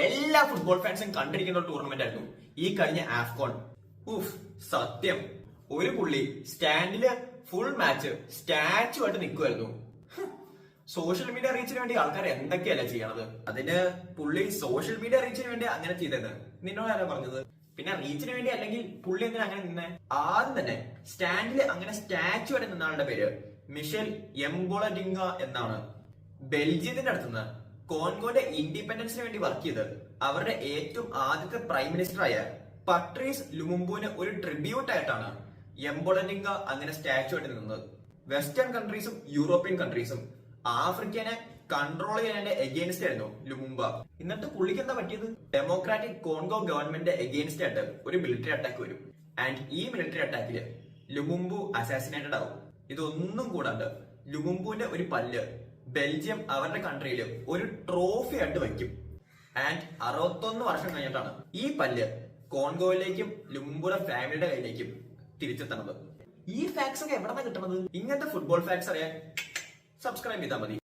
എല്ലാ ഫുട്ബോൾ ഫാൻസും കണ്ടിരിക്കുന്ന ഒരു ടൂർണമെന്റ് ആയിരുന്നു ഈ കഴിഞ്ഞ ആഫ്കോൺ. സത്യം, ഒരു പുള്ളി സ്റ്റാൻഡില് ഫുൾ മാച്ച് സ്റ്റാച്ചു ആയിട്ട് നിൽക്കുമായിരുന്നു. സോഷ്യൽ മീഡിയ റീച്ചിന് വേണ്ടി ആൾക്കാർ എന്തൊക്കെയല്ല ചെയ്യണത്. അതിന് പുള്ളി സോഷ്യൽ മീഡിയ റീച്ചിന് വേണ്ടി അങ്ങനെ ചെയ്തത് നിന്നോട് ആരാ പറഞ്ഞത്? പിന്നെ റീച്ചിന് വേണ്ടി അല്ലെങ്കിൽ പുള്ളി എന്തിനാ അങ്ങനെ നിന്നെ? ആദ്യം തന്നെ സ്റ്റാൻഡില് അങ്ങനെ സ്റ്റാച്ചു ആയിട്ട് നിന്ന ആളുടെ പേര് മിഷേൽ എംബോളഡിംഗ എന്നാണ്. ബെൽജിയത്തിന്റെ അടുത്തുനിന്ന് കോൺഗോന്റെ ഇൻഡിപെൻഡൻസിന് വേണ്ടി വർക്ക് ചെയ്ത് അവരുടെ ഏറ്റവും ആദ്യത്തെ പ്രൈം മിനിസ്റ്റർ ആയ പട്രീസ് ലുമുംബുവിന് ഒരു ട്രിബ്യൂട്ട് ആയിട്ടാണ് എംബോളഡിംഗ അങ്ങനെ സ്റ്റാച്ചു ആയിട്ട് നിന്നത്. വെസ്റ്റേൺ കൺട്രീസും യൂറോപ്യൻ കൺട്രീസും ആഫ്രിക്കനെ കൺട്രോൾ ചെയ്യാൻ എഗെയിൻസ്റ്റ് ആയിരുന്നു ലുമുംബ. എന്നിട്ട് പുള്ളിക്ക് എന്താ പറ്റിയത്? ഡെമോക്രാറ്റിക് കോൺഗോ ഗവൺമെന്റ് എഗെയിൻസ്റ്റ് ആയിട്ട് ഒരു മിലിറ്ററി അറ്റാക്ക് വരും. ആൻഡ് ഈ മിലിറ്ററി അറ്റാക്കില് ലുമുംബു അസാസിനേറ്റഡ് ആവും. ഇതൊന്നും കൂടാണ്ട് ലുമുംബുവിന്റെ ഒരു പല്ല് ബെൽജിയം അവരുടെ കൺട്രിയിൽ ഒരു ട്രോഫി ആയിട്ട് വയ്ക്കും. ആൻഡ് 61 വർഷം കഴിഞ്ഞിട്ടാണ് ഈ പല്ല് കോൺഗോയിലേക്കും ലുമുംബുയുടെ ഫാമിലിയുടെ കയ്യിലേക്കും തിരിച്ചെത്തണത്. ഈ ഫാക്ട്സ് ഒക്കെ എവിടെ നിന്നാണ് കിട്ടണത്? ഇങ്ങനത്തെ ഫുട്ബോൾ ഫാക്ട്സ് അറിയാൻ സബ്സ്ക്രൈബ് ചെയ്താൽ മതി.